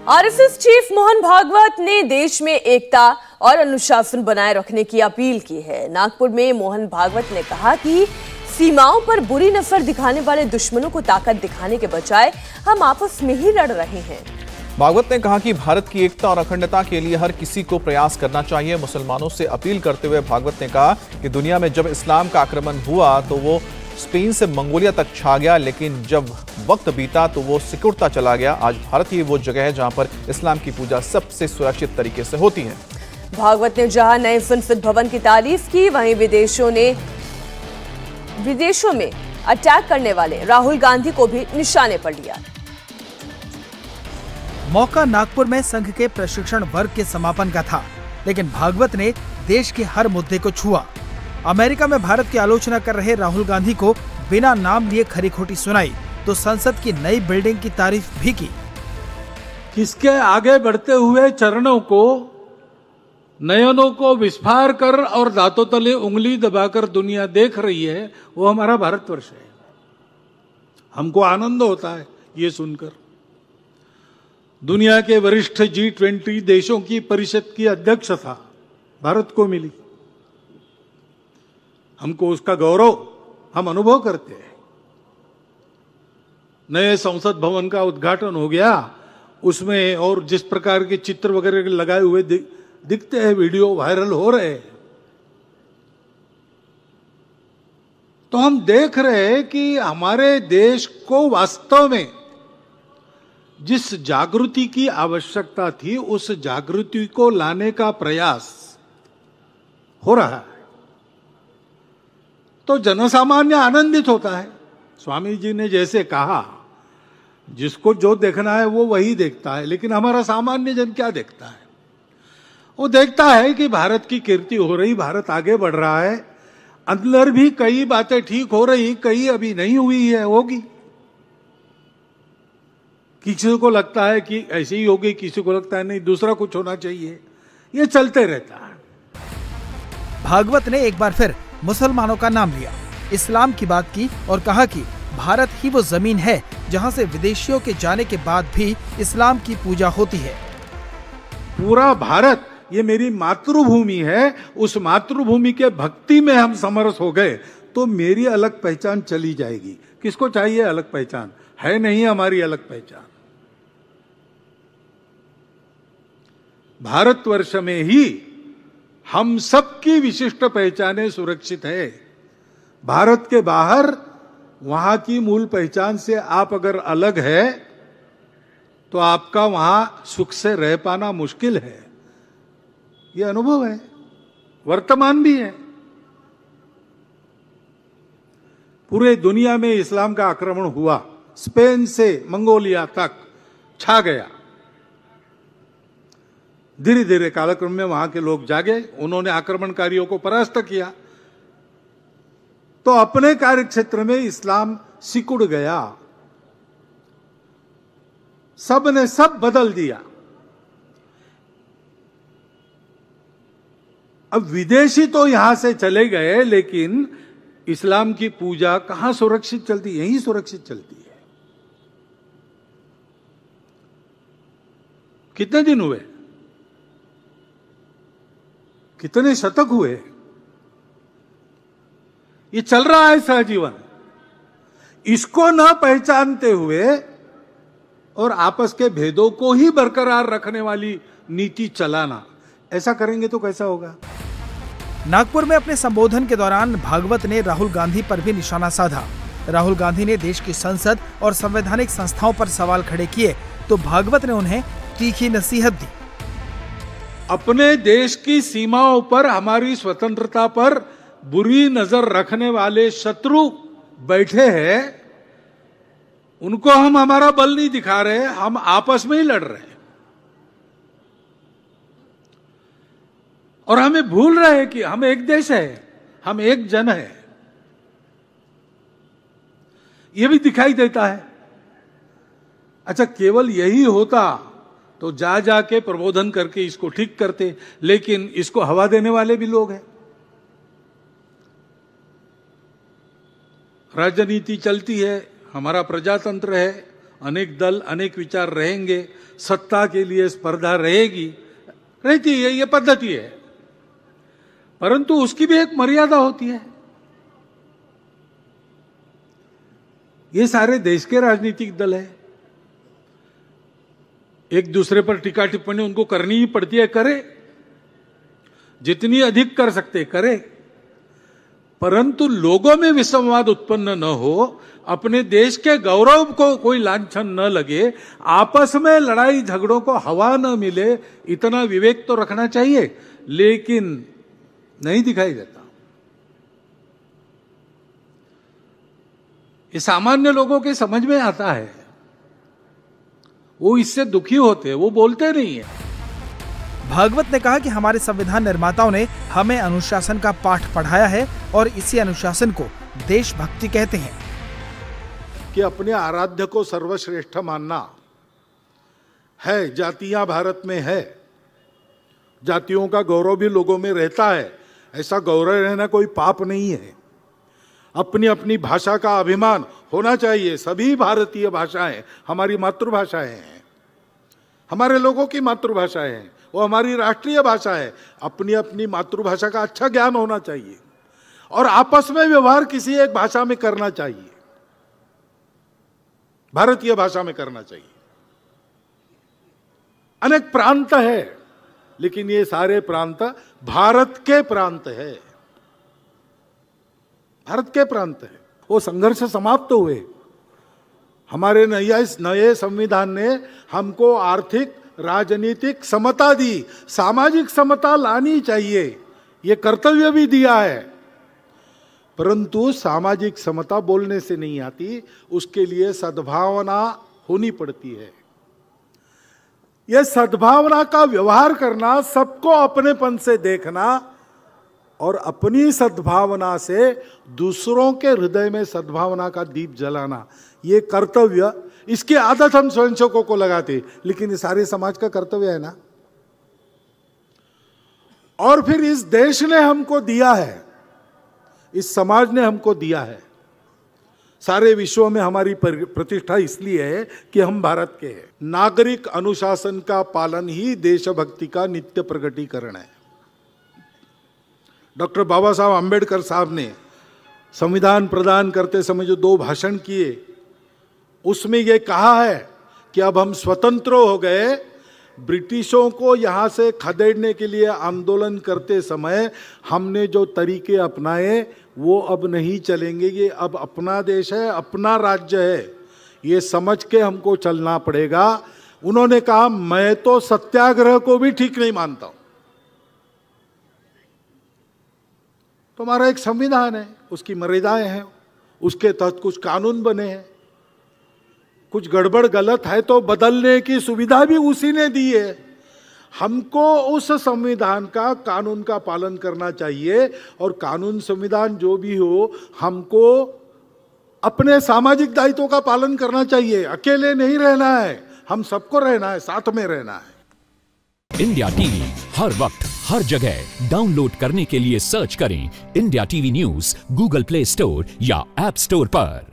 RSS chief Mohan Bhagwat ने देश में एकता और अनुशासन बनाए रखने की अपील की है। नागपुर में मोहन भागवत ने कहा कि सीमाओं पर बुरी नजर दिखाने वाले दुश्मनों को ताकत दिखाने के बजाय हम आपस में ही लड़ रहे हैं। भागवत ने कहा कि भारत की एकता और अखंडता के लिए हर किसी को प्रयास करना चाहिए। मुसलमानों से अपील करते हुए भागवत ने कहा कि दुनिया में जब इस्लाम का आक्रमण हुआ तो वो स्पेन से मंगोलिया तक छा गया, लेकिन जब वक्त बीता तो वो सिकुड़ता चला गया। आज भारत ही वो जगह है जहां पर इस्लाम की पूजा सबसे सुरक्षित तरीके से होती है। भागवत ने जहां नए संसद भवन की तारीफ की, वहीं विदेशों में अटैक करने वाले राहुल गांधी को भी निशाने पर लिया। मौका नागपुर में संघ के प्रशिक्षण वर्ग के समापन का था, लेकिन भागवत ने देश के हर मुद्दे को छुआ। अमेरिका में भारत की आलोचना कर रहे राहुल गांधी को बिना नाम लिए खरी खोटी सुनाई तो संसद की नई बिल्डिंग की तारीफ भी की। किसके आगे बढ़ते हुए चरणों को, नयनों को विस्फार कर और दांतों तले उंगली दबाकर दुनिया देख रही है, वो हमारा भारतवर्ष है। हमको आनंद होता है ये सुनकर। दुनिया के वरिष्ठ G20 देशों की परिषद की अध्यक्षता भारत को मिली। हमको उसका गौरव हम अनुभव करते हैं। नए संसद भवन का उद्घाटन हो गया, उसमें और जिस प्रकार के चित्र वगैरह लगाए हुए दिखते हैं, वीडियो वायरल हो रहे हैं, तो हम देख रहे हैं कि हमारे देश को वास्तव में जिस जागृति की आवश्यकता थी, उस जागृति को लाने का प्रयास हो रहा है। तो जनसामान्य आनंदित होता है। स्वामी जी ने जैसे कहा, जिसको जो देखना है वो वही देखता है, लेकिन हमारा सामान्य जन क्या देखता है? वो देखता है कि भारत की कीर्ति हो रही, भारत आगे बढ़ रहा है। अंदर भी कई बातें ठीक हो रही, कई अभी नहीं हुई है, होगी। किसी को लगता है कि ऐसे ही होगी, किसी को लगता है नहीं दूसरा कुछ होना चाहिए। ये चलते रहता है। भागवत ने एक बार फिर मुसलमानों का नाम लिया, इस्लाम की बात की और कहा कि भारत ही वो जमीन है जहां से विदेशियों के जाने के बाद भी इस्लाम की पूजा होती है। पूरा भारत ये मेरी मातृभूमि है। उस मातृभूमि के भक्ति में हम समरस हो गए तो मेरी अलग पहचान चली जाएगी। किसको चाहिए अलग पहचान? है नहीं हमारी अलग पहचान। भारतवर्ष में ही हम सबकी विशिष्ट पहचानें सुरक्षित है। भारत के बाहर वहां की मूल पहचान से आप अगर अलग है तो आपका वहां सुख से रह पाना मुश्किल है। यह अनुभव है, वर्तमान भी है। पूरे दुनिया में इस्लाम का आक्रमण हुआ, स्पेन से मंगोलिया तक छा गया। धीरे धीरे कालक्रम में वहां के लोग जागे, उन्होंने आक्रमणकारियों को परास्त किया, तो अपने कार्यक्षेत्र में इस्लाम सिकुड़ गया। सब ने सब बदल दिया। अब विदेशी तो यहां से चले गए, लेकिन इस्लाम की पूजा कहां सुरक्षित चलती? यहीं सुरक्षित चलती है। कितने दिन हुए? कितने शतक हुए? ये चल रहा है सहजीवन। इसको न पहचानते हुए और आपस के भेदों को ही बरकरार रखने वाली नीति चलाना, ऐसा करेंगे तो कैसा होगा? नागपुर में अपने संबोधन के दौरान भागवत ने राहुल गांधी पर भी निशाना साधा। राहुल गांधी ने देश की संसद और संवैधानिक संस्थाओं पर सवाल खड़े किए तो भागवत ने उन्हें तीखी नसीहत दी। अपने देश की सीमाओं पर हमारी स्वतंत्रता पर बुरी नजर रखने वाले शत्रु बैठे हैं, उनको हम हमारा बल नहीं दिखा रहे, हम आपस में ही लड़ रहे हैं। और हमें भूल रहे हैं कि हम एक देश है, हम एक जन है। यह भी दिखाई देता है। अच्छा, केवल यही होता तो जा जाके प्रबोधन करके इसको ठीक करते, लेकिन इसको हवा देने वाले भी लोग हैं। राजनीति चलती है, हमारा प्रजातंत्र है अनेक दल अनेक विचार रहेंगे, सत्ता के लिए स्पर्धा रहेगी, रहती है, ये पद्धति है। परंतु उसकी भी एक मर्यादा होती है। ये सारे देश के राजनीतिक दल है, एक दूसरे पर टीका टिप्पणी उनको करनी ही पड़ती है, करे, जितनी अधिक कर सकते करे, परंतु लोगों में विसंवाद उत्पन्न न हो, अपने देश के गौरव को कोई लांछन न लगे, आपस में लड़ाई झगड़ों को हवा न मिले, इतना विवेक तो रखना चाहिए, लेकिन नहीं दिखाई देता। ये सामान्य लोगों के समझ में आता है, वो इससे दुखी होते हैं, वो बोलते नहीं है। भागवत ने कहा कि हमारे संविधान निर्माताओं ने हमें अनुशासन का पाठ पढ़ाया है और इसी अनुशासन को देशभक्ति कहते हैं। कि अपने आराध्य को सर्वश्रेष्ठ मानना है, जातियां भारत में है, जातियों का गौरव भी लोगों में रहता है, ऐसा गौरव रहना कोई पाप नहीं है। अपनी अपनी भाषा का अभिमान होना चाहिए। सभी भारतीय भाषाएं हमारी मातृभाषाएं हैं, हमारे लोगों की मातृभाषाएं हैं, वो हमारी राष्ट्रीय भाषा है। अपनी अपनी मातृभाषा का अच्छा ज्ञान होना चाहिए और आपस में व्यवहार किसी एक भाषा में करना चाहिए, भारतीय भाषा में करना चाहिए। अनेक प्रांत है, लेकिन ये सारे प्रांत भारत के प्रांत है, भारत के प्रांत है। वो संघर्ष समाप्त हुए। हमारे नए संविधान ने हमको आर्थिक राजनीतिक समता दी, सामाजिक समता लानी चाहिए, ये कर्तव्य भी दिया है। परंतु सामाजिक समता बोलने से नहीं आती, उसके लिए सद्भावना होनी पड़ती है। यह सद्भावना का व्यवहार करना, सबको अपनेपन से देखना और अपनी सद्भावना से दूसरों के हृदय में सद्भावना का दीप जलाना, ये कर्तव्य, इसकी आदत हम स्वयंसेवकों को लगाते, लेकिन ये सारे समाज का कर्तव्य है ना। और फिर इस देश ने हमको दिया है, इस समाज ने हमको दिया है। सारे विश्व में हमारी प्रतिष्ठा इसलिए है कि हम भारत के हैं। नागरिक अनुशासन का पालन ही देशभक्ति का नित्य प्रकटीकरण है। डॉक्टर बाबा साहब आंबेडकर साहब ने संविधान प्रदान करते समय जो 2 भाषण किए, उसमें यह कहा है कि अब हम स्वतंत्र हो गए। ब्रिटिशों को यहाँ से खदेड़ने के लिए आंदोलन करते समय हमने जो तरीके अपनाए वो अब नहीं चलेंगे। ये अब अपना देश है, अपना राज्य है, ये समझ के हमको चलना पड़ेगा। उन्होंने कहा, मैं तो सत्याग्रह को भी ठीक नहीं मानता हूं। तो हमारा एक संविधान है, उसकी मर्यादाएं हैं, उसके तहत कुछ कानून बने हैं। कुछ गड़बड़ गलत है तो बदलने की सुविधा भी उसी ने दी है। हमको उस संविधान का, कानून का पालन करना चाहिए और कानून संविधान जो भी हो, हमको अपने सामाजिक दायित्वों का पालन करना चाहिए। अकेले नहीं रहना है, हम सबको रहना है, साथ में रहना है। इंडिया टीवी हर वक्त हर जगह डाउनलोड करने के लिए सर्च करें India TV news Google play store या ऐप स्टोर पर।